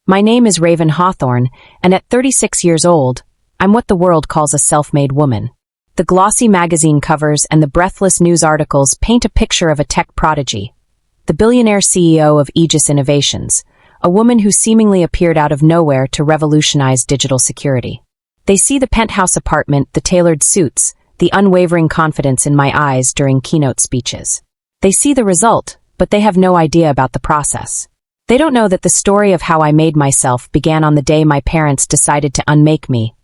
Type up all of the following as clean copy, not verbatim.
My name is Raven Hawthorne, and at 36 years old, I'm what the world calls a self-made woman. The glossy magazine covers and the breathless news articles paint a picture of a tech prodigy, the billionaire CEO of Aegis Innovations, a woman who seemingly appeared out of nowhere to revolutionize digital security. They see the penthouse apartment, the tailored suits, the unwavering confidence in my eyes during keynote speeches. They see the result, but they have no idea about the process. They don't know that the story of how I made myself began on the day my parents decided to unmake me,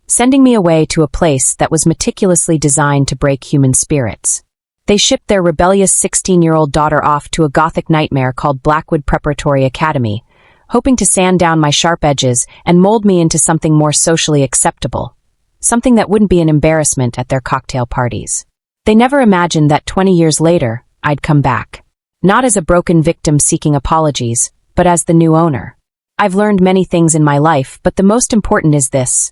sending me away to a place that was meticulously designed to break human spirits. They shipped their rebellious 16-year-old daughter off to a gothic nightmare called Blackwood Preparatory Academy, hoping to sand down my sharp edges and mold me into something more socially acceptable, something that wouldn't be an embarrassment at their cocktail parties. They never imagined that 20 years later, I'd come back. Not as a broken victim seeking apologies, but as the new owner. I've learned many things in my life, but the most important is this.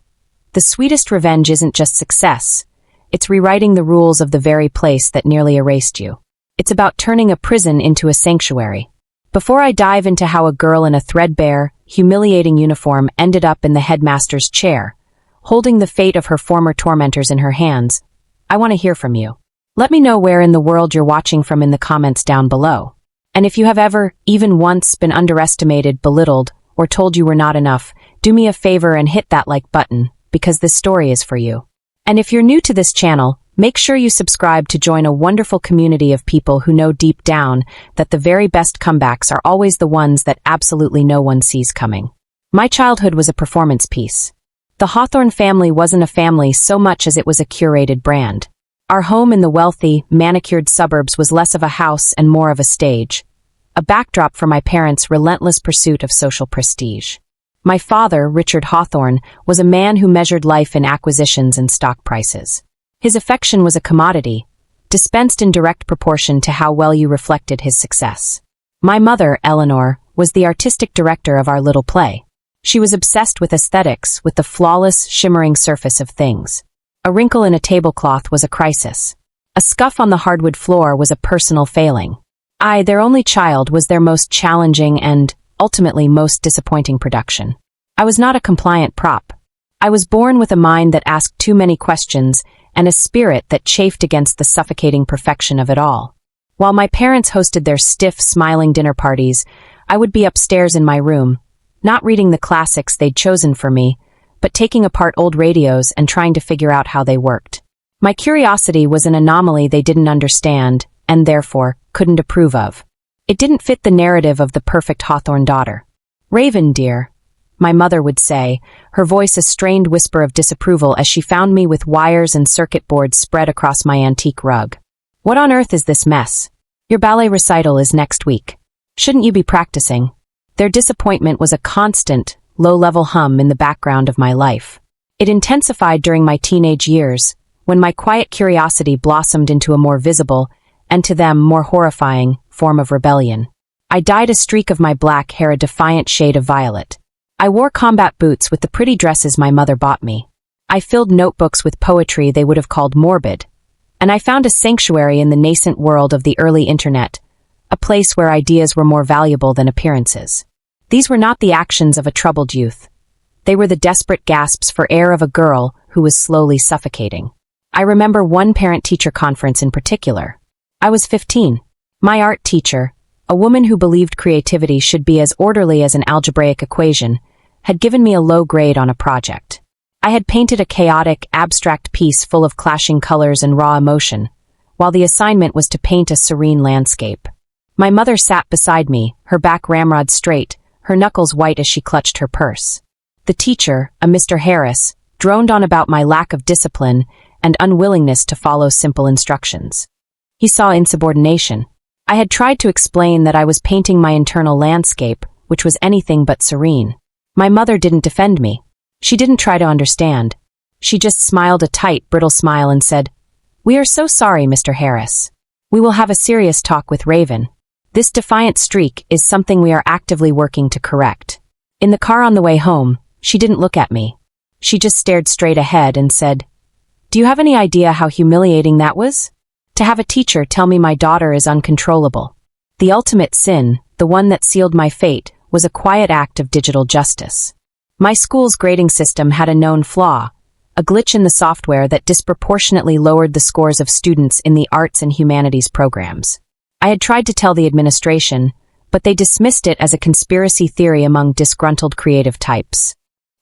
The sweetest revenge isn't just success. It's rewriting the rules of the very place that nearly erased you. It's about turning a prison into a sanctuary. Before I dive into how a girl in a threadbare, humiliating uniform ended up in the headmaster's chair, holding the fate of her former tormentors in her hands, I want to hear from you. Let me know where in the world you're watching from in the comments down below. And if you have ever, even once, been underestimated, belittled, or told you were not enough, do me a favor and hit that like button, because this story is for you. And if you're new to this channel, make sure you subscribe to join a wonderful community of people who know deep down that the very best comebacks are always the ones that absolutely no one sees coming. My childhood was a performance piece. The Hawthorne family wasn't a family so much as it was a curated brand. Our home in the wealthy, manicured suburbs was less of a house and more of a stage, a backdrop for my parents' relentless pursuit of social prestige. My father, Richard Hawthorne, was a man who measured life in acquisitions and stock prices. His affection was a commodity, dispensed in direct proportion to how well you reflected his success. My mother, Eleanor, was the artistic director of our little play. She was obsessed with aesthetics, with the flawless, shimmering surface of things. A wrinkle in a tablecloth was a crisis. A scuff on the hardwood floor was a personal failing. I, their only child, was their most challenging and, ultimately, most disappointing production. I was not a compliant prop. I was born with a mind that asked too many questions and a spirit that chafed against the suffocating perfection of it all. While my parents hosted their stiff, smiling dinner parties, I would be upstairs in my room, not reading the classics they'd chosen for me, but taking apart old radios and trying to figure out how they worked. My curiosity was an anomaly they didn't understand, and therefore, couldn't approve of. It didn't fit the narrative of the perfect Hawthorne daughter. "Raven, dear," my mother would say, her voice a strained whisper of disapproval as she found me with wires and circuit boards spread across my antique rug. "What on earth is this mess? Your ballet recital is next week. Shouldn't you be practicing?" Their disappointment was a constant, low-level hum in the background of my life. It intensified during my teenage years, when my quiet curiosity blossomed into a more visible, and to them more horrifying, form of rebellion. I dyed a streak of my black hair a defiant shade of violet. I wore combat boots with the pretty dresses my mother bought me. I filled notebooks with poetry they would have called morbid, and I found a sanctuary in the nascent world of the early internet, a place where ideas were more valuable than appearances. These were not the actions of a troubled youth. They were the desperate gasps for air of a girl who was slowly suffocating. I remember one parent-teacher conference in particular. I was 15. My art teacher, a woman who believed creativity should be as orderly as an algebraic equation, had given me a low grade on a project. I had painted a chaotic, abstract piece full of clashing colors and raw emotion, while the assignment was to paint a serene landscape. My mother sat beside me, her back ramrod straight, her knuckles white as she clutched her purse. The teacher, a Mr. Harris, droned on about my lack of discipline and unwillingness to follow simple instructions. He saw insubordination. I had tried to explain that I was painting my internal landscape, which was anything but serene. My mother didn't defend me. She didn't try to understand. She just smiled a tight, brittle smile and said, "We are so sorry, Mr. Harris. We will have a serious talk with Raven. This defiant streak is something we are actively working to correct." In the car on the way home, she didn't look at me. She just stared straight ahead and said, "Do you have any idea how humiliating that was? To have a teacher tell me my daughter is uncontrollable. The ultimate sin, the one that sealed my fate, was a quiet act of digital justice. My school's grading system had a known flaw, a glitch in the software that disproportionately lowered the scores of students in the arts and humanities programs. I had tried to tell the administration, but they dismissed it as a conspiracy theory among disgruntled creative types.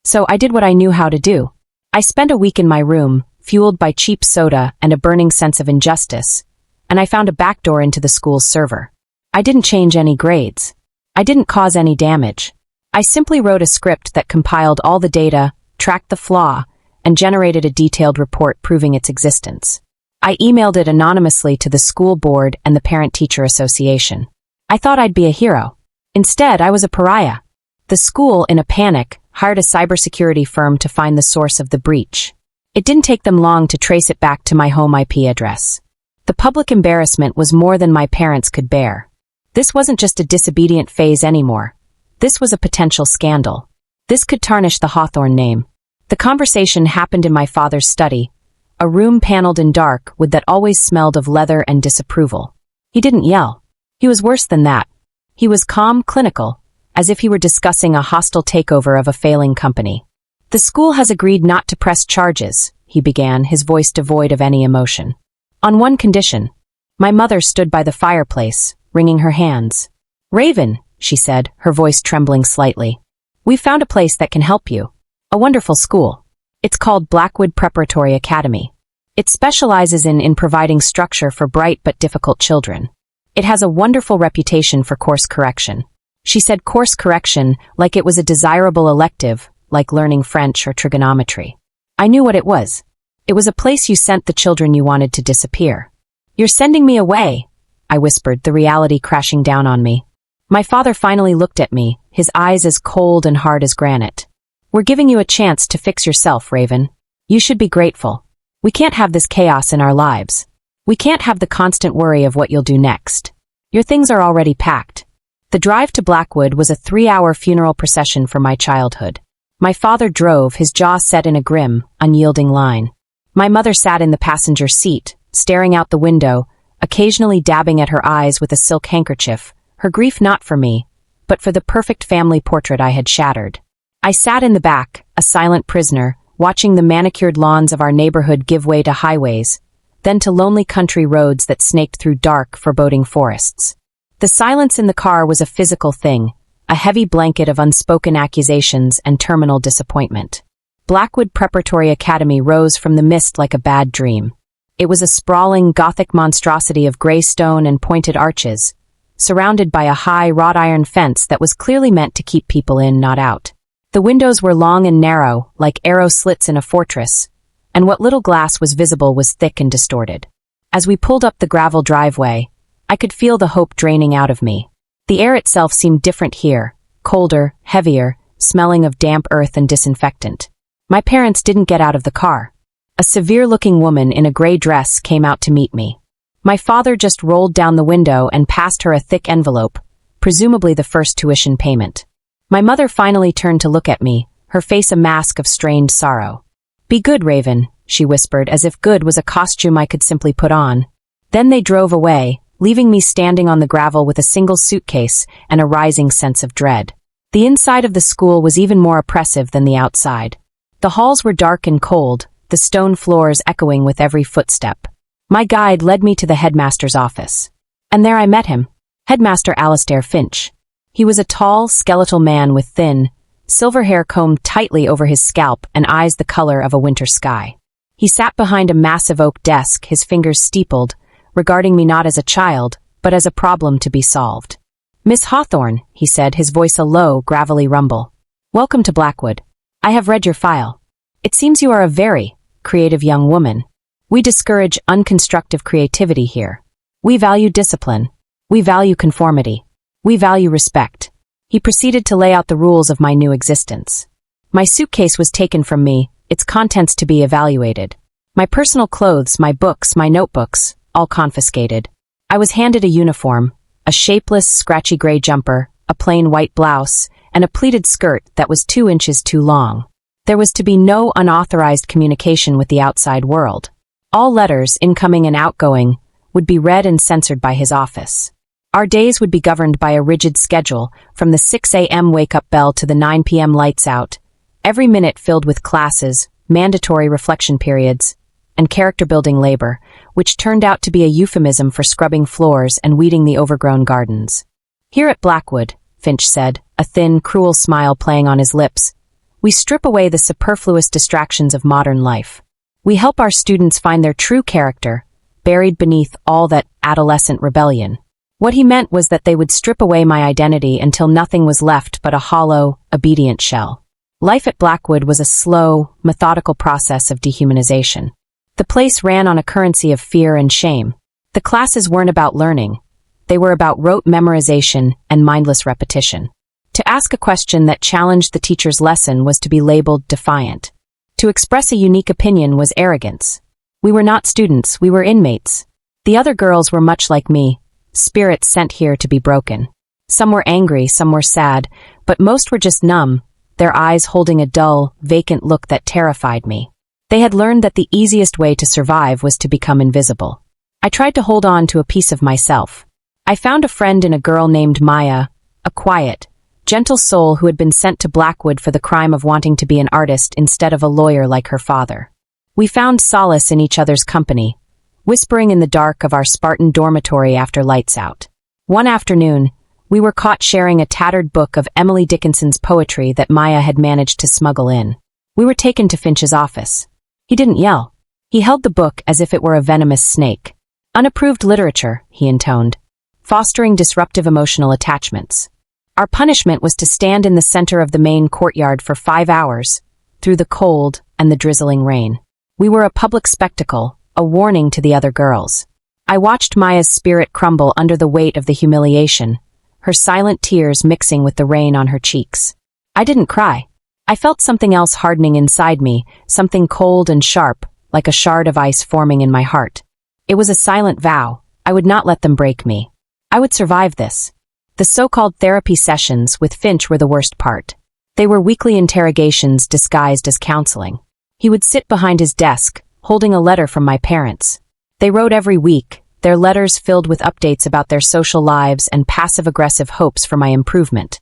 So I did what I knew how to do. I spent a week in my room, fueled by cheap soda and a burning sense of injustice, and I found a backdoor into the school's server. I didn't change any grades. I didn't cause any damage. I simply wrote a script that compiled all the data, tracked the flaw, and generated a detailed report proving its existence. I emailed it anonymously to the school board and the Parent-Teacher Association. I thought I'd be a hero. Instead, I was a pariah. The school, in a panic, hired a cybersecurity firm to find the source of the breach. It didn't take them long to trace it back to my home IP address. The public embarrassment was more than my parents could bear. This wasn't just a disobedient phase anymore. This was a potential scandal. This could tarnish the Hawthorne name. The conversation happened in my father's study, a room paneled in dark with that always smelled of leather and disapproval. He didn't yell. He was worse than that. He was calm, clinical, as if he were discussing a hostile takeover of a failing company. "The school has agreed not to press charges," he began, his voice devoid of any emotion. "On one condition." My mother stood by the fireplace, wringing her hands. "Raven," she said, her voice trembling slightly. "We've found a place that can help you. A wonderful school. It's called Blackwood Preparatory Academy. It specializes in providing structure for bright but difficult children. It has a wonderful reputation for course correction." She said course correction like it was a desirable elective, like learning French or trigonometry. I knew what it was. It was a place you sent the children you wanted to disappear. "You're sending me away," I whispered, the reality crashing down on me. My father finally looked at me, his eyes as cold and hard as granite. "We're giving you a chance to fix yourself, Raven. You should be grateful. We can't have this chaos in our lives. We can't have the constant worry of what you'll do next. Your things are already packed." The drive to Blackwood was a 3-hour funeral procession for my childhood. My father drove, his jaw set in a grim, unyielding line. My mother sat in the passenger seat, staring out the window, occasionally dabbing at her eyes with a silk handkerchief, her grief not for me, but for the perfect family portrait I had shattered. I sat in the back, a silent prisoner, watching the manicured lawns of our neighborhood give way to highways, then to lonely country roads that snaked through dark, foreboding forests. The silence in the car was a physical thing, a heavy blanket of unspoken accusations and terminal disappointment. Blackwood Preparatory Academy rose from the mist like a bad dream. It was a sprawling, Gothic monstrosity of gray stone and pointed arches, surrounded by a high, wrought-iron fence that was clearly meant to keep people in, not out. The windows were long and narrow, like arrow slits in a fortress, and what little glass was visible was thick and distorted. As we pulled up the gravel driveway, I could feel the hope draining out of me. The air itself seemed different here, colder, heavier, smelling of damp earth and disinfectant. My parents didn't get out of the car. A severe-looking woman in a gray dress came out to meet me. My father just rolled down the window and passed her a thick envelope, presumably the first tuition payment. My mother finally turned to look at me, her face a mask of strained sorrow. "Be good, Raven," she whispered, as if good was a costume I could simply put on. Then they drove away, leaving me standing on the gravel with a single suitcase and a rising sense of dread. The inside of the school was even more oppressive than the outside. The halls were dark and cold, the stone floors echoing with every footstep. My guide led me to the headmaster's office. And there I met him, Headmaster Alastair Finch. He was a tall, skeletal man with thin, silver hair combed tightly over his scalp and eyes the color of a winter sky. He sat behind a massive oak desk, his fingers steepled, regarding me not as a child, but as a problem to be solved. "Miss Hawthorne," he said, his voice a low, gravelly rumble. "Welcome to Blackwood. I have read your file. It seems you are a very creative young woman. We discourage unconstructive creativity here. We value discipline. We value conformity. We value respect." He proceeded to lay out the rules of my new existence. My suitcase was taken from me, its contents to be evaluated. My personal clothes, my books, my notebooks, all confiscated. I was handed a uniform, a shapeless, scratchy gray jumper, a plain white blouse, and a pleated skirt that was 2 inches too long. There was to be no unauthorized communication with the outside world. All letters, incoming and outgoing, would be read and censored by his office. Our days would be governed by a rigid schedule, from the 6 a.m. wake-up bell to the 9 p.m. lights out, every minute filled with classes, mandatory reflection periods, and character-building labor, which turned out to be a euphemism for scrubbing floors and weeding the overgrown gardens. Here at Blackwood, Finch said, a thin, cruel smile playing on his lips, we strip away the superfluous distractions of modern life. We help our students find their true character, buried beneath all that adolescent rebellion. What he meant was that they would strip away my identity until nothing was left but a hollow, obedient shell. Life at Blackwood was a slow, methodical process of dehumanization. The place ran on a currency of fear and shame. The classes weren't about learning. They were about rote memorization and mindless repetition. To ask a question that challenged the teacher's lesson was to be labeled defiant. To express a unique opinion was arrogance. We were not students, we were inmates. The other girls were much like me, spirits sent here to be broken. Some were angry, some were sad, but most were just numb, their eyes holding a dull, vacant look that terrified me. They had learned that the easiest way to survive was to become invisible. I tried to hold on to a piece of myself. I found a friend in a girl named Maya, a quiet, gentle soul who had been sent to Blackwood for the crime of wanting to be an artist instead of a lawyer like her father. We found solace in each other's company, whispering in the dark of our Spartan dormitory after lights out. One afternoon, we were caught sharing a tattered book of Emily Dickinson's poetry that Maya had managed to smuggle in. We were taken to Finch's office. He didn't yell. He held the book as if it were a venomous snake. Unapproved literature, he intoned, fostering disruptive emotional attachments. Our punishment was to stand in the center of the main courtyard for 5 hours, through the cold and the drizzling rain. We were a public spectacle, a warning to the other girls. I watched Maya's spirit crumble under the weight of the humiliation, her silent tears mixing with the rain on her cheeks. I didn't cry. I felt something else hardening inside me, something cold and sharp, like a shard of ice forming in my heart. It was a silent vow. I would not let them break me. I would survive this. The so-called therapy sessions with Finch were the worst part. They were weekly interrogations disguised as counseling. He would sit behind his desk, holding a letter from my parents. They wrote every week, their letters filled with updates about their social lives and passive-aggressive hopes for my improvement.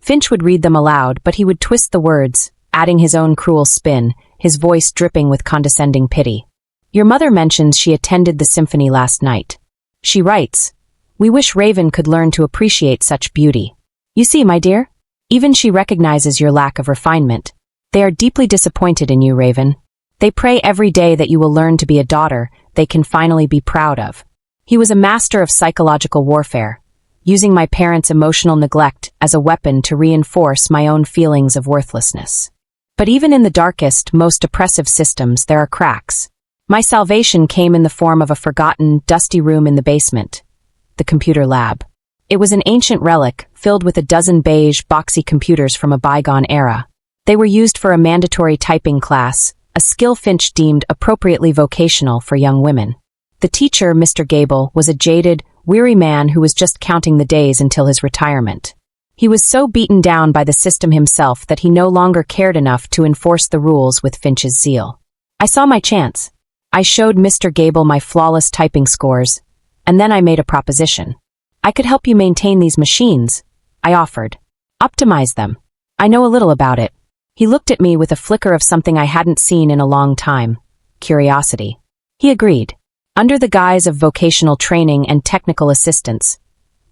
Finch would read them aloud, but he would twist the words, adding his own cruel spin, his voice dripping with condescending pity. Your mother mentions she attended the symphony last night. She writes, we wish Raven could learn to appreciate such beauty. You see, my dear, even she recognizes your lack of refinement. They are deeply disappointed in you, Raven. They pray every day that you will learn to be a daughter they can finally be proud of. He was a master of psychological warfare, using my parents' emotional neglect as a weapon to reinforce my own feelings of worthlessness. But even in the darkest, most oppressive systems, there are cracks. My salvation came in the form of a forgotten, dusty room in the basement. The computer lab. It was an ancient relic, filled with a dozen beige, boxy computers from a bygone era. They were used for a mandatory typing class, a skill Finch deemed appropriately vocational for young women. The teacher, Mr. Gable, was a jaded, weary man who was just counting the days until his retirement. He was so beaten down by the system himself that he no longer cared enough to enforce the rules with Finch's zeal. I saw my chance. I showed Mr. Gable my flawless typing scores, and then I made a proposition. I could help you maintain these machines, I offered. Optimize them. I know a little about it. He looked at me with a flicker of something I hadn't seen in a long time, curiosity. He agreed. Under the guise of vocational training and technical assistance,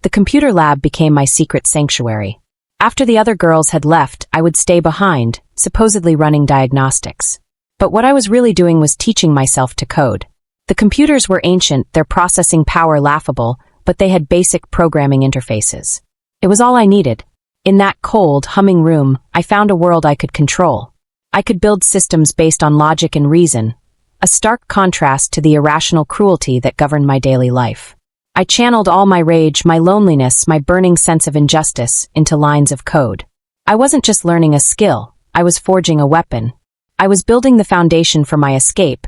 the computer lab became my secret sanctuary. After the other girls had left, I would stay behind, supposedly running diagnostics. But what I was really doing was teaching myself to code. The computers were ancient, their processing power laughable, but they had basic programming interfaces. It was all I needed. In that cold, humming room, I found a world I could control. I could build systems based on logic and reason, a stark contrast to the irrational cruelty that governed my daily life. I channeled all my rage, my loneliness, my burning sense of injustice into lines of code. I wasn't just learning a skill, I was forging a weapon. I was building the foundation for my escape,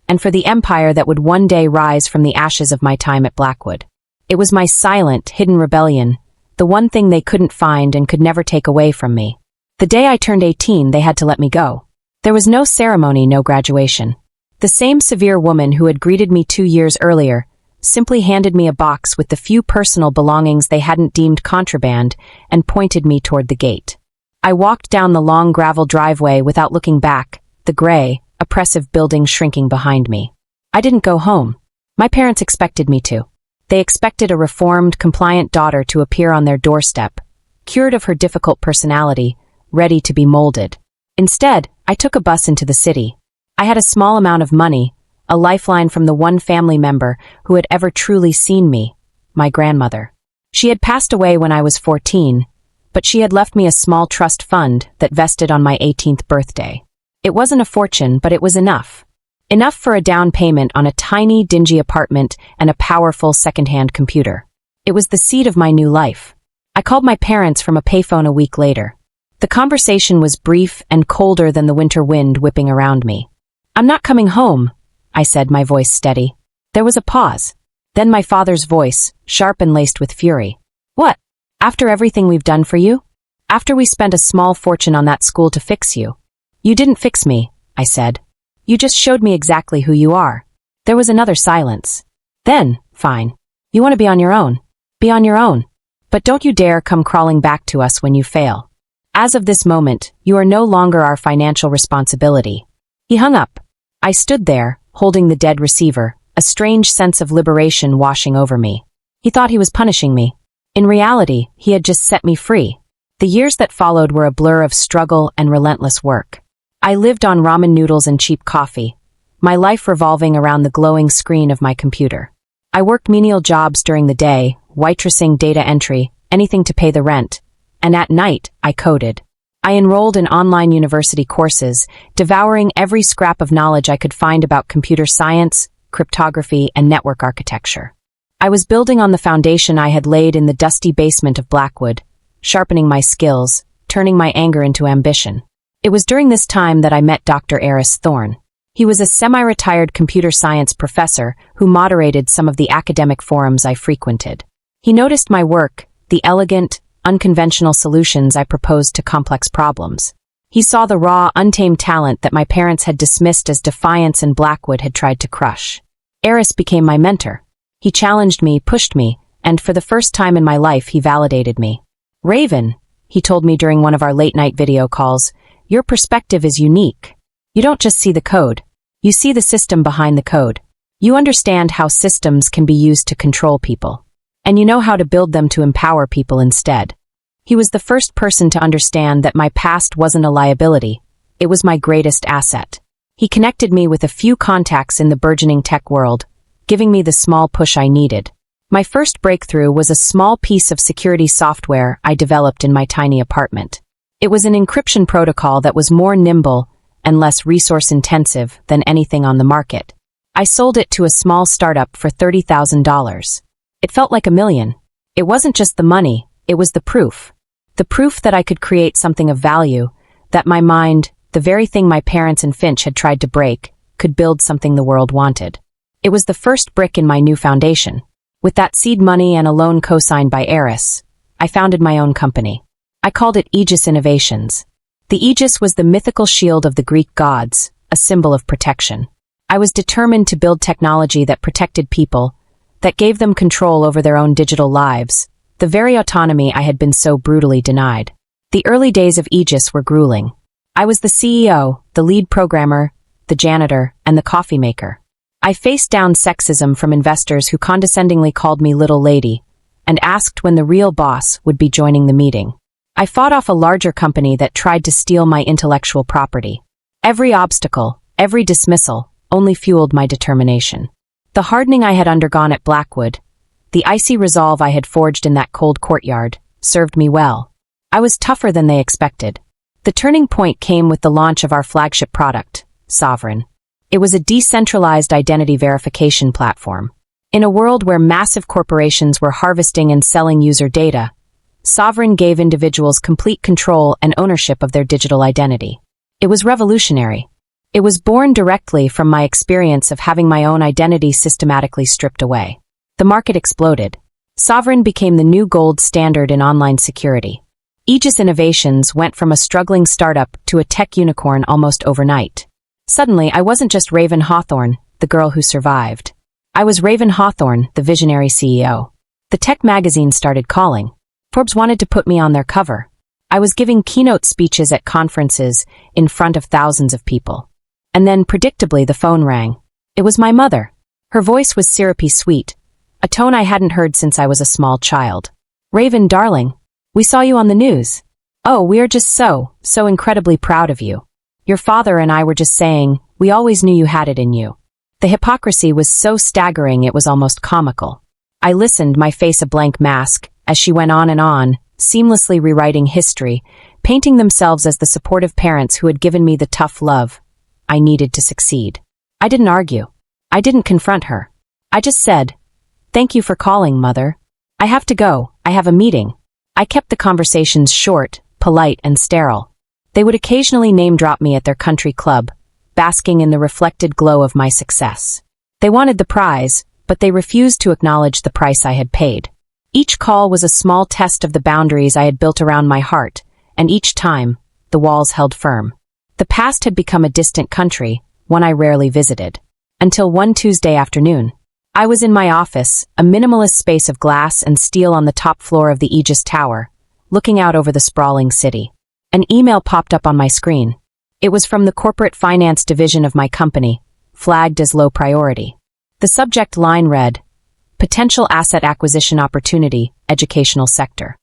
and for the empire that would one day rise from the ashes of my time at Blackwood. It was my silent, hidden rebellion, the one thing they couldn't find and could never take away from me. The day I turned 18, they had to let me go. There was no ceremony, no graduation. The same severe woman who had greeted me 2 years earlier, simply handed me a box with the few personal belongings they hadn't deemed contraband and pointed me toward the gate. I walked down the long gravel driveway without looking back, the gray, oppressive building shrinking behind me. I didn't go home. My parents expected me to. They expected a reformed, compliant daughter to appear on their doorstep, cured of her difficult personality, ready to be molded. Instead, I took a bus into the city. I had a small amount of money, a lifeline from the one family member who had ever truly seen me, my grandmother. She had passed away when I was 14, but she had left me a small trust fund that vested on my 18th birthday. It wasn't a fortune, but it was enough. Enough for a down payment on a tiny, dingy apartment and a powerful second-hand computer. It was the seed of my new life. I called my parents from a payphone a week later. The conversation was brief and colder than the winter wind whipping around me. "I'm not coming home," I said, my voice steady. There was a pause. Then my father's voice, sharp and laced with fury. "What? After everything we've done for you? After we spent a small fortune on that school to fix you?" "You didn't fix me," I said. "You just showed me exactly who you are." There was another silence. Then, "Fine. You want to be on your own? Be on your own. But don't you dare come crawling back to us when you fail. As of this moment, you are no longer our financial responsibility." He hung up. I stood there, holding the dead receiver, a strange sense of liberation washing over me. He thought he was punishing me. In reality, he had just set me free. The years that followed were a blur of struggle and relentless work. I lived on ramen noodles and cheap coffee, my life revolving around the glowing screen of my computer. I worked menial jobs during the day, waitressing, data entry, anything to pay the rent, and at night, I coded. I enrolled in online university courses, devouring every scrap of knowledge I could find about computer science, cryptography, and network architecture. I was building on the foundation I had laid in the dusty basement of Blackwood, sharpening my skills, turning my anger into ambition. It was during this time that I met Dr. Eris Thorne. He was a semi-retired computer science professor who moderated some of the academic forums I frequented. He noticed my work, the elegant, unconventional solutions I proposed to complex problems. He saw the raw, untamed talent that my parents had dismissed as defiance and Blackwood had tried to crush. Eris became my mentor. He challenged me, pushed me, and for the first time in my life he validated me. "Raven," he told me during one of our late-night video calls, "your perspective is unique. You don't just see the code. You see the system behind the code. You understand how systems can be used to control people. And you know how to build them to empower people instead." He was the first person to understand that my past wasn't a liability. It was my greatest asset. He connected me with a few contacts in the burgeoning tech world, giving me the small push I needed. My first breakthrough was a small piece of security software I developed in my tiny apartment. It was an encryption protocol that was more nimble and less resource-intensive than anything on the market. I sold it to a small startup for $30,000. It felt like $1 million. It wasn't just the money, it was the proof. The proof that I could create something of value, that my mind, the very thing my parents and Finch had tried to break, could build something the world wanted. It was the first brick in my new foundation. With that seed money and a loan co-signed by Eris, I founded my own company. I called it Aegis Innovations. The Aegis was the mythical shield of the Greek gods, a symbol of protection. I was determined to build technology that protected people, that gave them control over their own digital lives, the very autonomy I had been so brutally denied. The early days of Aegis were grueling. I was the CEO, the lead programmer, the janitor, and the coffee maker. I faced down sexism from investors who condescendingly called me little lady and asked when the real boss would be joining the meeting. I fought off a larger company that tried to steal my intellectual property. Every obstacle, every dismissal, only fueled my determination. The hardening I had undergone at Blackwood, the icy resolve I had forged in that cold courtyard, served me well. I was tougher than they expected. The turning point came with the launch of our flagship product, Sovereign. It was a decentralized identity verification platform. In a world where massive corporations were harvesting and selling user data, Sovereign gave individuals complete control and ownership of their digital identity. It was revolutionary. It was born directly from my experience of having my own identity systematically stripped away. The market exploded. Sovereign became the new gold standard in online security. Aegis Innovations went from a struggling startup to a tech unicorn almost overnight. Suddenly, I wasn't just Raven Hawthorne, the girl who survived. I was Raven Hawthorne, the visionary CEO. The tech magazine started calling. Forbes wanted to put me on their cover. I was giving keynote speeches at conferences in front of thousands of people. And then, predictably, the phone rang. It was my mother. Her voice was syrupy sweet, a tone I hadn't heard since I was a small child. Raven, darling, we saw you on the news. Oh, we are just so incredibly proud of you. Your father and I were just saying, we always knew you had it in you. The hypocrisy was so staggering it was almost comical. I listened, my face a blank mask, as she went on, seamlessly rewriting history, painting themselves as the supportive parents who had given me the tough love I needed to succeed. I didn't argue. I didn't confront her. I just said, "Thank you for calling, Mother. I have to go. I have a meeting." I kept the conversations short, polite, and sterile. They would occasionally name-drop me at their country club, basking in the reflected glow of my success. They wanted the prize, but they refused to acknowledge the price I had paid. Each call was a small test of the boundaries I had built around my heart, and each time, the walls held firm. The past had become a distant country, one I rarely visited. Until one Tuesday afternoon. I was in my office, a minimalist space of glass and steel on the top floor of the Aegis Tower, looking out over the sprawling city. An email popped up on my screen. It was from the corporate finance division of my company, flagged as low priority. The subject line read, "Potential asset acquisition opportunity, educational sector."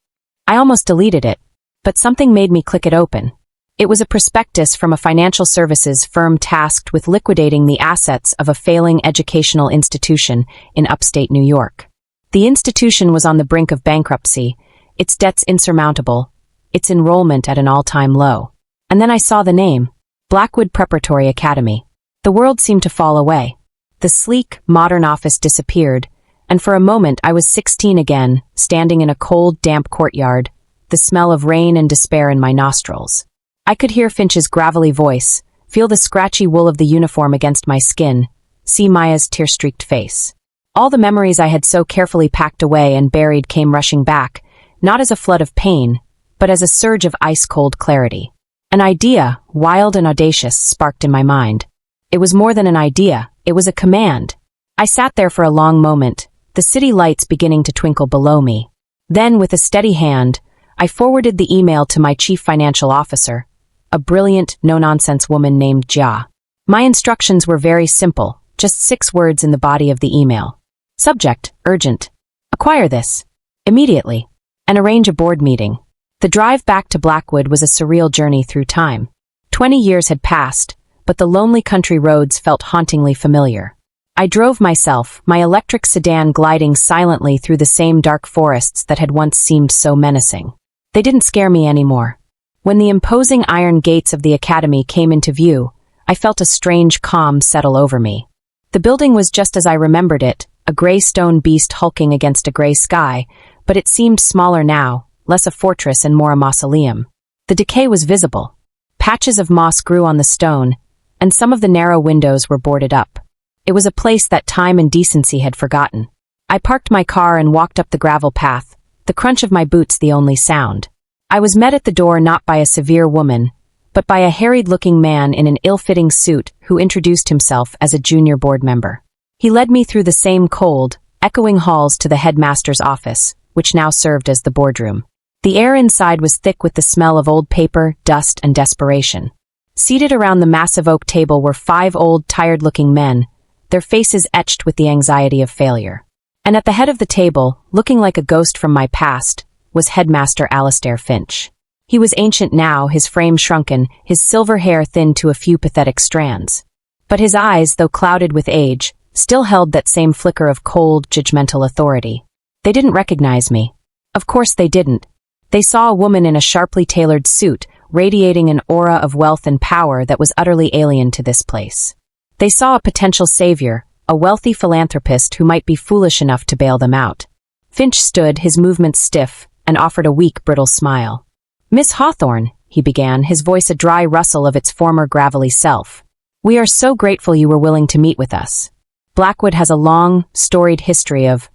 I almost deleted it, but something made me click it open. It was a prospectus from a financial services firm tasked with liquidating the assets of a failing educational institution in upstate New York. The institution was on the brink of bankruptcy, its debts insurmountable, its enrollment at an all-time low. And then I saw the name, Blackwood Preparatory Academy. The world seemed to fall away. The sleek, modern office disappeared, and for a moment I was 16 again, standing in a cold, damp courtyard, the smell of rain and despair in my nostrils. I could hear Finch's gravelly voice, feel the scratchy wool of the uniform against my skin, see Maya's tear-streaked face. All the memories I had so carefully packed away and buried came rushing back, not as a flood of pain, but as a surge of ice-cold clarity. An idea, wild and audacious, sparked in my mind. It was more than an idea, it was a command. I sat there for a long moment, the city lights beginning to twinkle below me. Then, with a steady hand, I forwarded the email to my chief financial officer, a brilliant, no-nonsense woman named Jia. My instructions were very simple, just 6 words in the body of the email. Subject, urgent. Acquire this. Immediately. And arrange a board meeting. The drive back to Blackwood was a surreal journey through time. 20 years had passed, but the lonely country roads felt hauntingly familiar. I drove myself, my electric sedan gliding silently through the same dark forests that had once seemed so menacing. They didn't scare me anymore. When the imposing iron gates of the academy came into view, I felt a strange calm settle over me. The building was just as I remembered it, a gray stone beast hulking against a gray sky, but it seemed smaller now, less a fortress and more a mausoleum. The decay was visible. Patches of moss grew on the stone, and some of the narrow windows were boarded up. It was a place that time and decency had forgotten. I parked my car and walked up the gravel path, the crunch of my boots the only sound. I was met at the door not by a severe woman, but by a harried-looking man in an ill-fitting suit who introduced himself as a junior board member. He led me through the same cold, echoing halls to the headmaster's office, which now served as the boardroom. The air inside was thick with the smell of old paper, dust, and desperation. Seated around the massive oak table were 5 old, tired-looking men, their faces etched with the anxiety of failure. And at the head of the table, looking like a ghost from my past, was Headmaster Alastair Finch. He was ancient now, his frame shrunken, his silver hair thinned to a few pathetic strands. But his eyes, though clouded with age, still held that same flicker of cold, judgmental authority. They didn't recognize me. Of course they didn't. They saw a woman in a sharply tailored suit, radiating an aura of wealth and power that was utterly alien to this place. They saw a potential savior, a wealthy philanthropist who might be foolish enough to bail them out. Finch stood, his movements stiff, and offered a weak, brittle smile. "Miss Hawthorne," he began, his voice a dry rustle of its former gravelly self. "We are so grateful you were willing to meet with us. Blackwood has a long, storied history of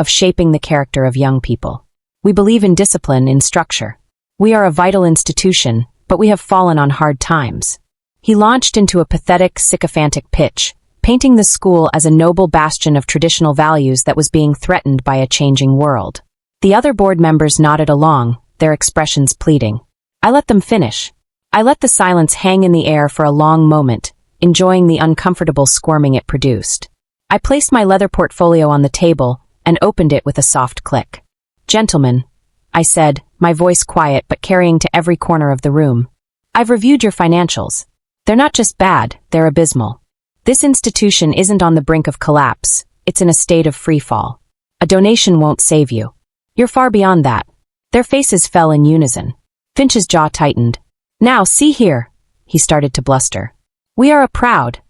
shaping the character of young people. We believe in discipline, in structure. We are a vital institution, but we have fallen on hard times." He launched into a pathetic, sycophantic pitch, painting the school as a noble bastion of traditional values that was being threatened by a changing world. The other board members nodded along, their expressions pleading. I let them finish. I let the silence hang in the air for a long moment, enjoying the uncomfortable squirming it produced. I placed my leather portfolio on the table and opened it with a soft click. Gentlemen, I said, my voice quiet but carrying to every corner of the room. I've reviewed your financials. They're not just bad, they're abysmal. This institution isn't on the brink of collapse, it's in a state of freefall. A donation won't save you. You're far beyond that. Their faces fell in unison. Finch's jaw tightened. Now, see here, he started to bluster. We are a proud.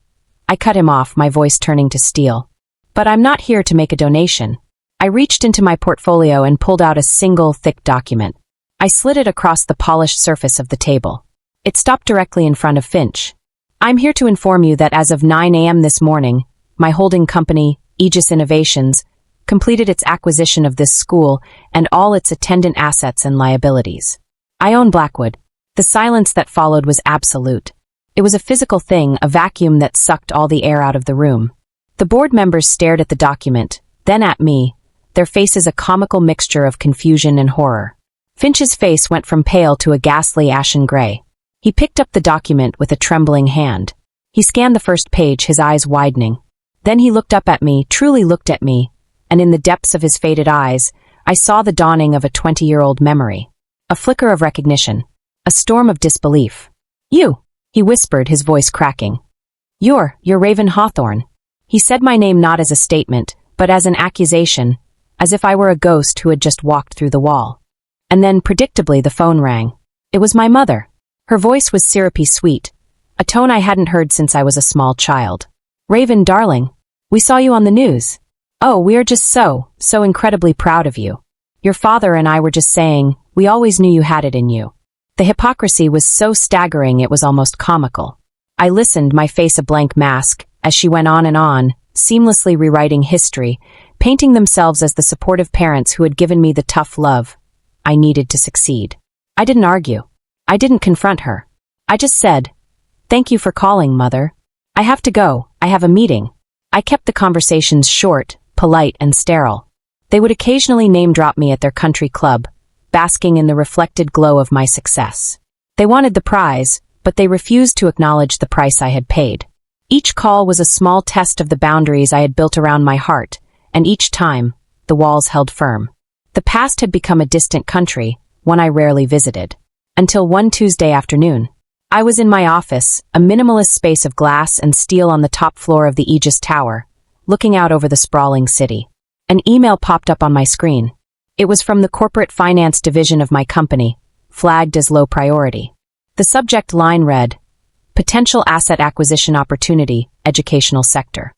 I cut him off, my voice turning to steel. But I'm not here to make a donation. I reached into my portfolio and pulled out a single, thick document. I slid it across the polished surface of the table. It stopped directly in front of Finch. I'm here to inform you that as of 9 a.m. this morning, my holding company, Aegis Innovations, completed its acquisition of this school and all its attendant assets and liabilities. I own Blackwood. The silence that followed was absolute. It was a physical thing, a vacuum that sucked all the air out of the room. The board members stared at the document, then at me, their faces a comical mixture of confusion and horror. Finch's face went from pale to a ghastly ashen gray. He picked up the document with a trembling hand. He scanned the first page, his eyes widening. Then he looked up at me, truly looked at me, and in the depths of his faded eyes, I saw the dawning of a 20-year-old memory. A flicker of recognition. A storm of disbelief. You, he whispered, his voice cracking. You're Raven Hawthorne. He said my name not as a statement, but as an accusation, as if I were a ghost who had just walked through the wall. And then, predictably, the phone rang. It was my mother. Her voice was syrupy sweet, a tone I hadn't heard since I was a small child. Raven, darling, we saw you on the news. Oh, we are just so incredibly proud of you. Your father and I were just saying, we always knew you had it in you. The hypocrisy was so staggering it was almost comical. I listened, my face a blank mask, as she went on, seamlessly rewriting history, painting themselves as the supportive parents who had given me the tough love I needed to succeed. I didn't argue. I didn't confront her. I just said, thank you for calling, Mother. I have to go, I have a meeting. I kept the conversations short, polite, and sterile. They would occasionally name-drop me at their country club, basking in the reflected glow of my success. They wanted the prize, but they refused to acknowledge the price I had paid. Each call was a small test of the boundaries I had built around my heart, and each time, the walls held firm. The past had become a distant country, one I rarely visited. Until one Tuesday afternoon. I was in my office, a minimalist space of glass and steel on the top floor of the Aegis Tower, looking out over the sprawling city. An email popped up on my screen. It was from the corporate finance division of my company, flagged as low priority. The subject line read, Potential Asset Acquisition Opportunity, Educational Sector.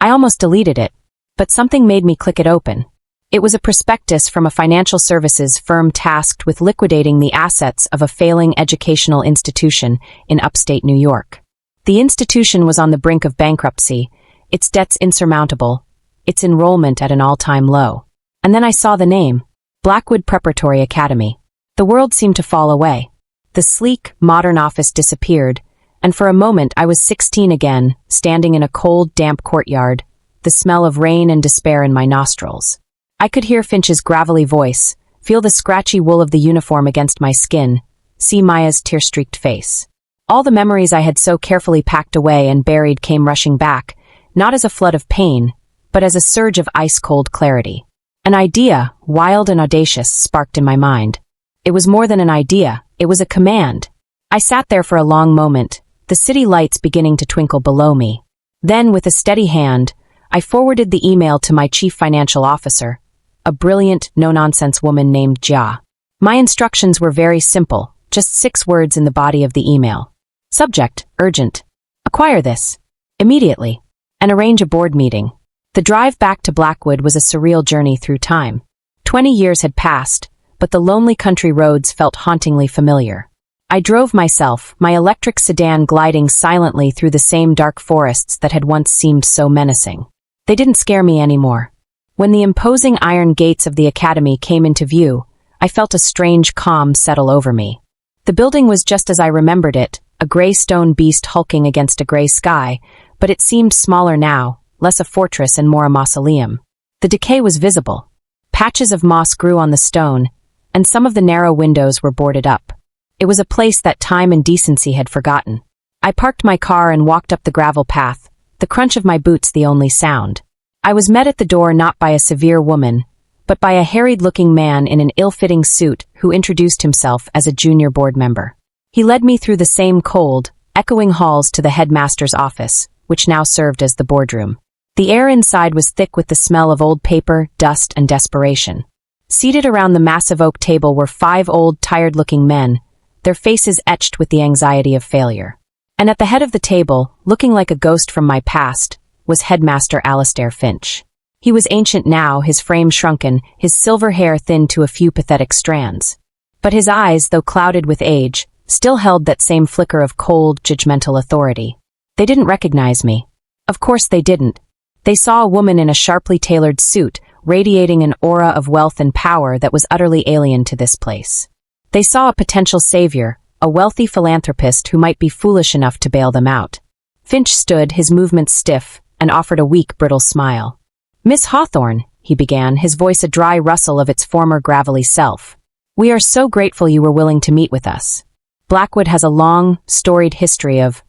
I almost deleted it, but something made me click it open. It was a prospectus from a financial services firm tasked with liquidating the assets of a failing educational institution in upstate New York. The institution was on the brink of bankruptcy, its debts insurmountable, its enrollment at an all-time low. And then I saw the name, Blackwood Preparatory Academy. The world seemed to fall away. The sleek, modern office disappeared, and for a moment I was 16 again, standing in a cold, damp courtyard, the smell of rain and despair in my nostrils. I could hear Finch's gravelly voice, feel the scratchy wool of the uniform against my skin, see Maya's tear-streaked face. All the memories I had so carefully packed away and buried came rushing back, not as a flood of pain, but as a surge of ice-cold clarity. An idea, wild and audacious, sparked in my mind. It was more than an idea, it was a command. I sat there for a long moment, the city lights beginning to twinkle below me. Then, with a steady hand, I forwarded the email to my chief financial officer, a brilliant, no-nonsense woman named Jia. My instructions were very simple, just 6 words in the body of the email. Subject, urgent. Acquire this. Immediately. And arrange a board meeting. The drive back to Blackwood was a surreal journey through time. 20 years had passed, but the lonely country roads felt hauntingly familiar. I drove myself, my electric sedan gliding silently through the same dark forests that had once seemed so menacing. They didn't scare me anymore. When the imposing iron gates of the academy came into view, I felt a strange calm settle over me. The building was just as I remembered it, a gray stone beast hulking against a gray sky, but it seemed smaller now, less a fortress and more a mausoleum. The decay was visible. Patches of moss grew on the stone, and some of the narrow windows were boarded up. It was a place that time and decency had forgotten. I parked my car and walked up the gravel path, the crunch of my boots the only sound. I was met at the door not by a severe woman, but by a harried-looking man in an ill-fitting suit who introduced himself as a junior board member. He led me through the same cold, echoing halls to the headmaster's office, which now served as the boardroom. The air inside was thick with the smell of old paper, dust, and desperation. Seated around the massive oak table were 5 old, tired-looking men, their faces etched with the anxiety of failure. And at the head of the table, looking like a ghost from my past, was Headmaster Alastair Finch. He was ancient now, his frame shrunken, his silver hair thinned to a few pathetic strands. But his eyes, though clouded with age, still held that same flicker of cold, judgmental authority. They didn't recognize me. Of course they didn't. They saw a woman in a sharply tailored suit, radiating an aura of wealth and power that was utterly alien to this place. They saw a potential savior, a wealthy philanthropist who might be foolish enough to bail them out. Finch stood, his movements stiff, and offered a weak, brittle smile. "Miss Hawthorne," he began, his voice a dry rustle of its former gravelly self. "We are so grateful you were willing to meet with us. Blackwood has a long, storied history of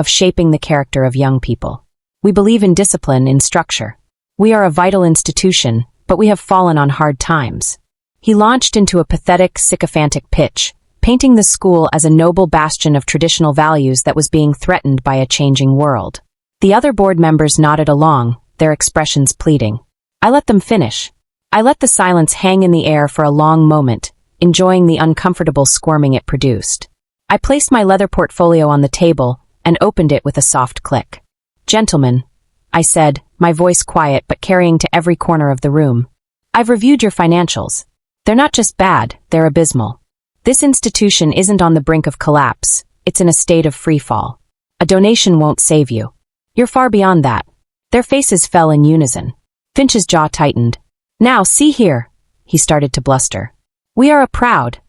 shaping the character of young people. We believe in discipline, in structure. We are a vital institution, but we have fallen on hard times." He launched into a pathetic, sycophantic pitch, painting the school as a noble bastion of traditional values that was being threatened by a changing world. The other board members nodded along, their expressions pleading. I let them finish. I let the silence hang in the air for a long moment, enjoying the uncomfortable squirming it produced. I placed my leather portfolio on the table and opened it with a soft click. "Gentlemen," I said, my voice quiet but carrying to every corner of the room. "I've reviewed your financials. They're not just bad, they're abysmal. This institution isn't on the brink of collapse, it's in a state of free fall. A donation won't save you. You're far beyond that." Their faces fell in unison. Finch's jaw tightened. "Now, see here," he started to bluster. "We are a proud—"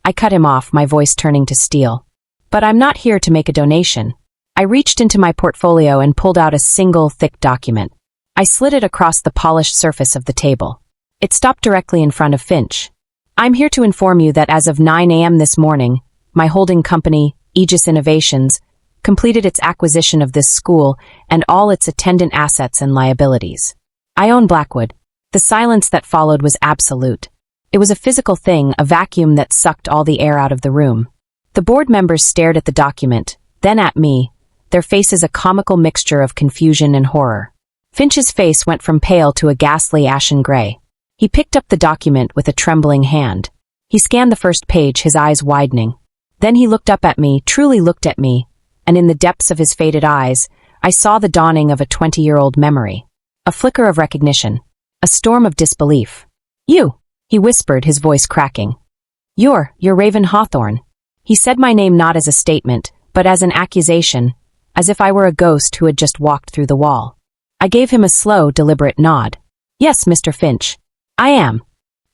I cut him off, my voice turning to steel. "But I'm not here to make a donation." I reached into my portfolio and pulled out a single, thick document. I slid it across the polished surface of the table. It stopped directly in front of Finch. "I'm here to inform you that as of 9 a.m. this morning, my holding company, Aegis Innovations, completed its acquisition of this school and all its attendant assets and liabilities. I own Blackwood." The silence that followed was absolute. It was a physical thing, a vacuum that sucked all the air out of the room. The board members stared at the document, then at me, their faces a comical mixture of confusion and horror. Finch's face went from pale to a ghastly ashen gray. He picked up the document with a trembling hand. He scanned the first page, his eyes widening. Then he looked up at me, truly looked at me, and in the depths of his faded eyes, I saw the dawning of a 20-year-old memory. A flicker of recognition. A storm of disbelief. "You," he whispered, his voice cracking. You're Raven Hawthorne." He said my name not as a statement, but as an accusation, as if I were a ghost who had just walked through the wall. I gave him a slow, deliberate nod. "Yes, Mr. Finch. I am."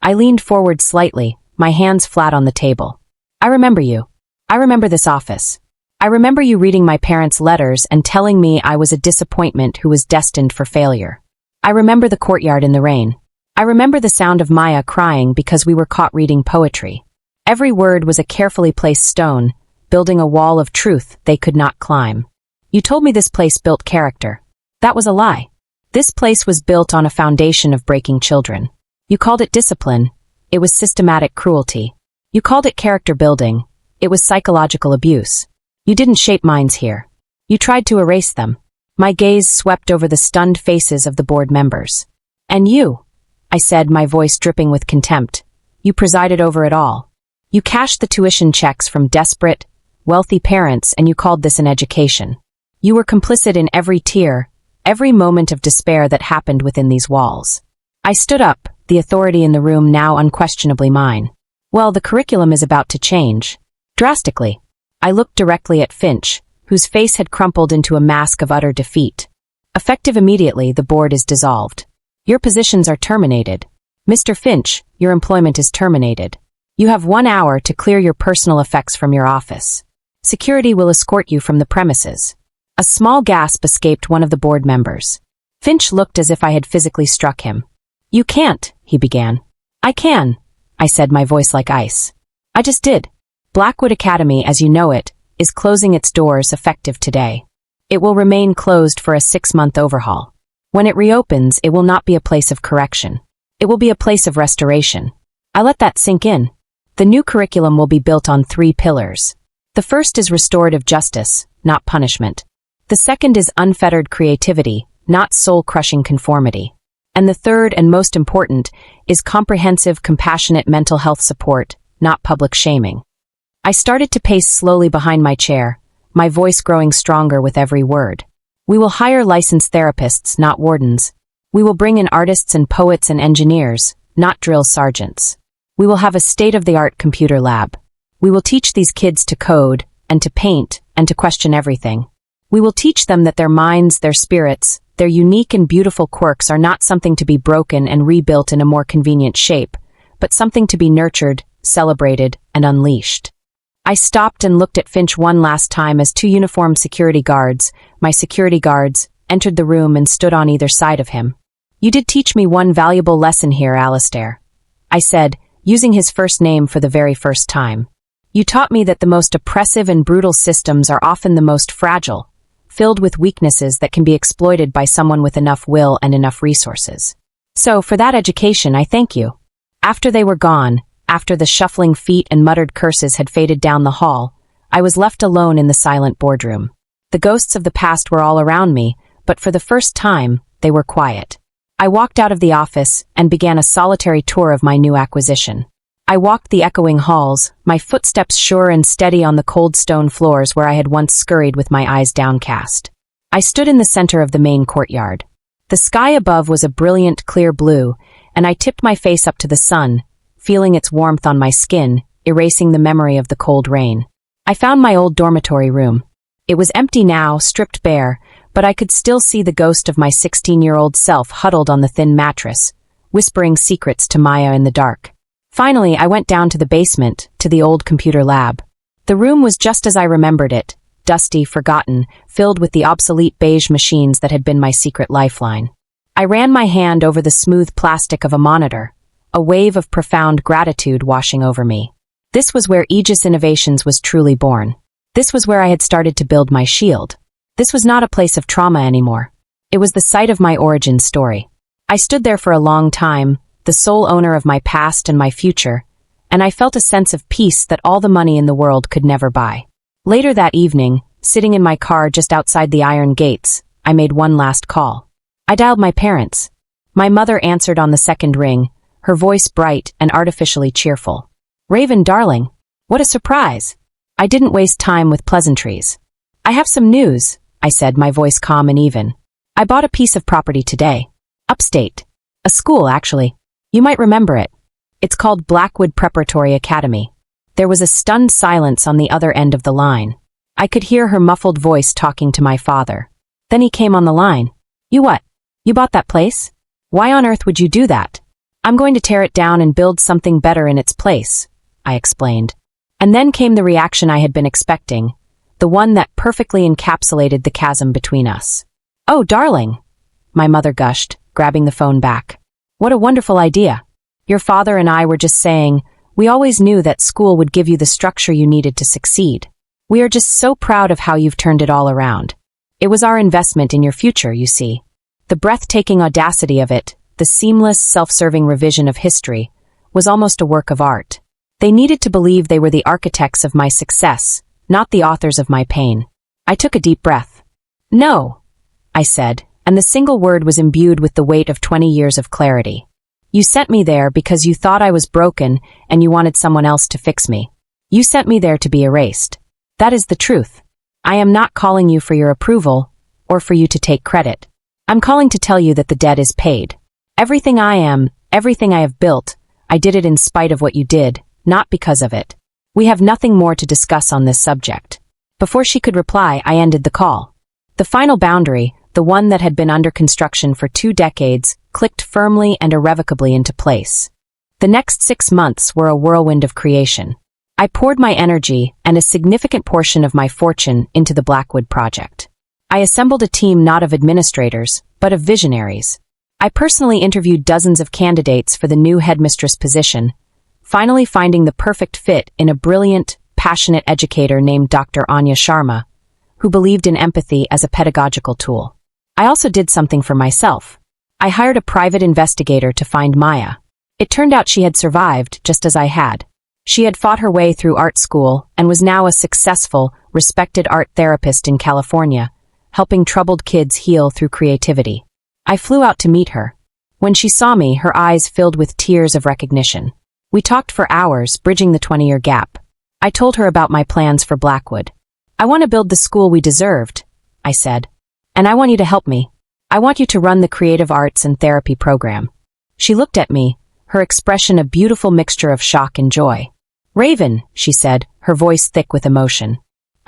I leaned forward slightly, my hands flat on the table. "I remember you. I remember this office. I remember you reading my parents' letters and telling me I was a disappointment who was destined for failure. I remember the courtyard in the rain. I remember the sound of Maya crying because we were caught reading poetry. Every word was a carefully placed stone, building a wall of truth they could not climb. You told me this place built character. That was a lie. This place was built on a foundation of breaking children. You called it discipline. It was systematic cruelty. You called it character building. It was psychological abuse. You didn't shape minds here. You tried to erase them." My gaze swept over the stunned faces of the board members. "And you," I said, my voice dripping with contempt, "you presided over it all. You cashed the tuition checks from desperate, wealthy parents, and you called this an education. You were complicit in every tear, every moment of despair that happened within these walls." I stood up, the authority in the room now unquestionably mine. "Well, the curriculum is about to change. Drastically." I looked directly at Finch, whose face had crumpled into a mask of utter defeat. "Effective immediately, the board is dissolved. Your positions are terminated. Mr. Finch, your employment is terminated. You have 1 hour to clear your personal effects from your office. Security will escort you from the premises. A small gasp escaped one of the board members. Finch looked as if I had physically struck him. "You can't," he began. "I can," I said, my voice like ice. "I just did. Blackwood Academy, as you know it, is closing its doors effective today. It will remain closed for a 6-month overhaul. When it reopens, it will not be a place of correction. It will be a place of restoration." I let that sink in. The new curriculum will be built on 3 pillars. The first is restorative justice, not punishment. The second is unfettered creativity, not soul-crushing conformity. And the third, and most important, is comprehensive, compassionate mental health support, not public shaming. I started to pace slowly behind my chair, my voice growing stronger with every word. We will hire licensed therapists, not wardens. We will bring in artists and poets and engineers, not drill sergeants. We will have a state-of-the-art computer lab. We will teach these kids to code, and to paint, and to question everything. We will teach them that their minds, their spirits, their unique and beautiful quirks are not something to be broken and rebuilt in a more convenient shape, but something to be nurtured, celebrated, and unleashed. I stopped and looked at Finch one last time as 2 uniformed security guards, my security guards, entered the room and stood on either side of him. "You did teach me one valuable lesson here, Alistair," I said, using his first name for the very first time. "You taught me that the most oppressive and brutal systems are often the most fragile, filled with weaknesses that can be exploited by someone with enough will and enough resources. So, for that education, I thank you." After they were gone, after the shuffling feet and muttered curses had faded down the hall, I was left alone in the silent boardroom. The ghosts of the past were all around me, but for the first time, they were quiet. I walked out of the office and began a solitary tour of my new acquisition. I walked the echoing halls, my footsteps sure and steady on the cold stone floors where I had once scurried with my eyes downcast. I stood in the center of the main courtyard. The sky above was a brilliant, clear blue, and I tipped my face up to the sun, feeling its warmth on my skin, erasing the memory of the cold rain. I found my old dormitory room. It was empty now, stripped bare, but I could still see the ghost of my 16-year-old self huddled on the thin mattress, whispering secrets to Maya in the dark. Finally, I went down to the basement, to the old computer lab. The room was just as I remembered it, dusty, forgotten, filled with the obsolete beige machines that had been my secret lifeline. I ran my hand over the smooth plastic of a monitor, a wave of profound gratitude washing over me. This was where Aegis Innovations was truly born. This was where I had started to build my shield. This was not a place of trauma anymore. It was the site of my origin story. I stood there for a long time, the sole owner of my past and my future, and I felt a sense of peace that all the money in the world could never buy. Later that evening, sitting in my car just outside the iron gates, I made one last call. I dialed my parents. My mother answered on the second ring, her voice bright and artificially cheerful. "Raven, darling, what a surprise." I didn't waste time with pleasantries. "I have some news," I said, my voice calm and even. "I bought a piece of property today. Upstate. A school, actually. You might remember it. It's called Blackwood Preparatory Academy." There was a stunned silence on the other end of the line. I could hear her muffled voice talking to my father. Then he came on the line. "You what? You bought that place? Why on earth would you do that?" "I'm going to tear it down and build something better in its place," I explained. And then came the reaction I had been expecting, the one that perfectly encapsulated the chasm between us. "Oh, darling," my mother gushed, grabbing the phone back. "What a wonderful idea. Your father and I were just saying, we always knew that school would give you the structure you needed to succeed. We are just so proud of how you've turned it all around. It was our investment in your future, you see." The breathtaking audacity of it, the seamless, self-serving revision of history, was almost a work of art. They needed to believe they were the architects of my success, not the authors of my pain. I took a deep breath. "No," I said, and the single word was imbued with the weight of 20 years of clarity. "You sent me there because you thought I was broken and you wanted someone else to fix me. You sent me there to be erased. That is the truth. I am not calling you for your approval or for you to take credit. I'm calling to tell you that the debt is paid. Everything I am, everything I have built, I did it in spite of what you did, not because of it. We have nothing more to discuss on this subject." Before she could reply, I ended the call. The final boundary, the one that had been under construction for 2 decades, clicked firmly and irrevocably into place. The next 6 months were a whirlwind of creation. I poured my energy and a significant portion of my fortune into the Blackwood project. I assembled a team not of administrators, but of visionaries. I personally interviewed dozens of candidates for the new headmistress position, finally finding the perfect fit in a brilliant, passionate educator named Dr. Anya Sharma, who believed in empathy as a pedagogical tool. I also did something for myself. I hired a private investigator to find Maya. It turned out she had survived, just as I had. She had fought her way through art school and was now a successful, respected art therapist in California, helping troubled kids heal through creativity. I flew out to meet her. When she saw me, her eyes filled with tears of recognition. We talked for hours, bridging the 20-year gap. I told her about my plans for Blackwood. I want to build the school we deserved, I said. And I want you to help me. I want you to run the creative arts and therapy program. She looked at me, her expression a beautiful mixture of shock and joy. Raven, she said, her voice thick with emotion.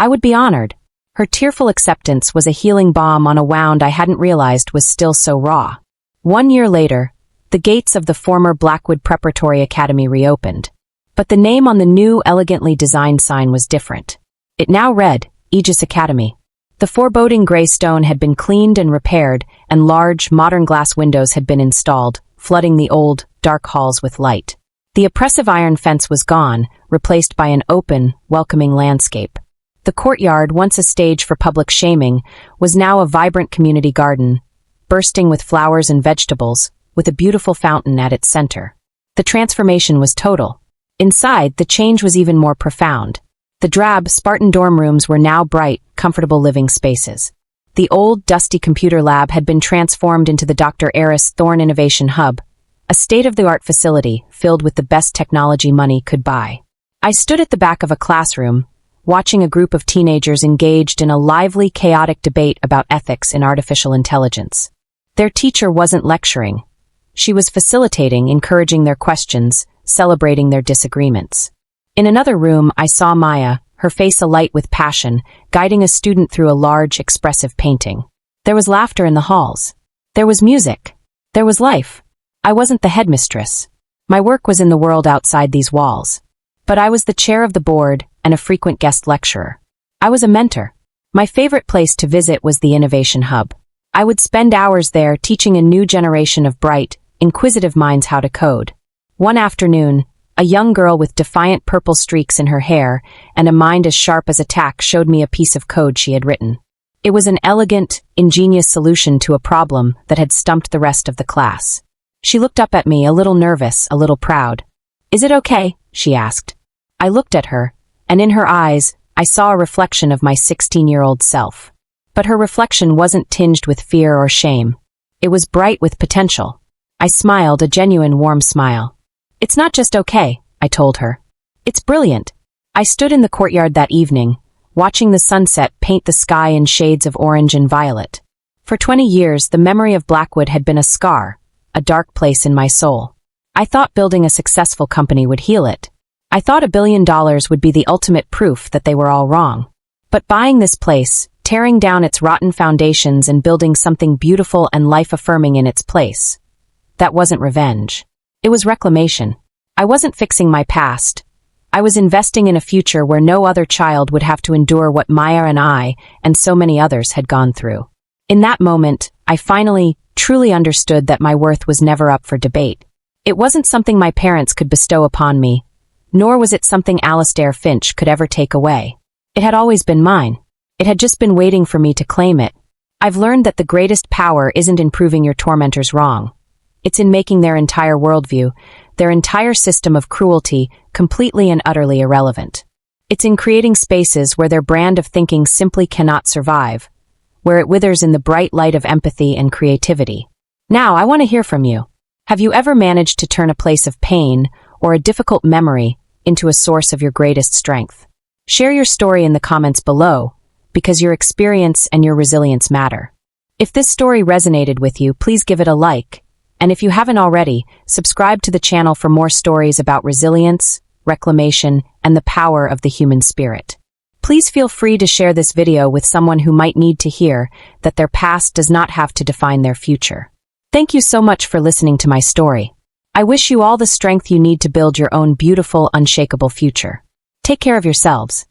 I would be honored. Her tearful acceptance was a healing balm on a wound I hadn't realized was still so raw. 1 year later, the gates of the former Blackwood Preparatory Academy reopened. But the name on the new, elegantly designed sign was different. It now read, Aegis Academy. The foreboding gray stone had been cleaned and repaired, and large, modern glass windows had been installed, flooding the old, dark halls with light. The oppressive iron fence was gone, replaced by an open, welcoming landscape. The courtyard, once a stage for public shaming, was now a vibrant community garden, bursting with flowers and vegetables, with a beautiful fountain at its center. The transformation was total. Inside, the change was even more profound. The drab, Spartan dorm rooms were now bright, comfortable living spaces. The old, dusty computer lab had been transformed into the Dr. Eris Thorne Innovation Hub, a state-of-the-art facility filled with the best technology money could buy. I stood at the back of a classroom, watching a group of teenagers engaged in a lively, chaotic debate about ethics in artificial intelligence. Their teacher wasn't lecturing. She was facilitating, encouraging their questions, celebrating their disagreements. In another room, I saw Maya, her face alight with passion, guiding a student through a large, expressive painting. There was laughter in the halls. There was music. There was life. I wasn't the headmistress. My work was in the world outside these walls. But I was the chair of the board and a frequent guest lecturer. I was a mentor. My favorite place to visit was the Innovation Hub. I would spend hours there teaching a new generation of bright, inquisitive minds how to code. One afternoon, a young girl with defiant purple streaks in her hair and a mind as sharp as a tack showed me a piece of code she had written. It was an elegant, ingenious solution to a problem that had stumped the rest of the class. She looked up at me, a little nervous, a little proud. "Is it okay?" she asked. I looked at her, and in her eyes, I saw a reflection of my 16-year-old self. But her reflection wasn't tinged with fear or shame. It was bright with potential. I smiled, a genuine warm smile. "It's not just okay," I told her. "It's brilliant." I stood in the courtyard that evening, watching the sunset paint the sky in shades of orange and violet. For 20 years, the memory of Blackwood had been a scar, a dark place in my soul. I thought building a successful company would heal it. I thought $1 billion would be the ultimate proof that they were all wrong. But buying this place, tearing down its rotten foundations and building something beautiful and life-affirming in its place, that wasn't revenge. It was reclamation. I wasn't fixing my past. I was investing in a future where no other child would have to endure what Maya and I, and so many others, had gone through. In that moment, I finally, truly understood that my worth was never up for debate. It wasn't something my parents could bestow upon me, nor was it something Alastair Finch could ever take away. It had always been mine. It had just been waiting for me to claim it. I've learned that the greatest power isn't in proving your tormentors wrong. It's in making their entire worldview, their entire system of cruelty, completely and utterly irrelevant. It's in creating spaces where their brand of thinking simply cannot survive, where it withers in the bright light of empathy and creativity. Now, I want to hear from you. Have you ever managed to turn a place of pain or a difficult memory into a source of your greatest strength? Share your story in the comments below, because your experience and your resilience matter. If this story resonated with you, please give it a like. And if you haven't already, subscribe to the channel for more stories about resilience, reclamation, and the power of the human spirit. Please feel free to share this video with someone who might need to hear that their past does not have to define their future. Thank you so much for listening to my story. I wish you all the strength you need to build your own beautiful, unshakable future. Take care of yourselves.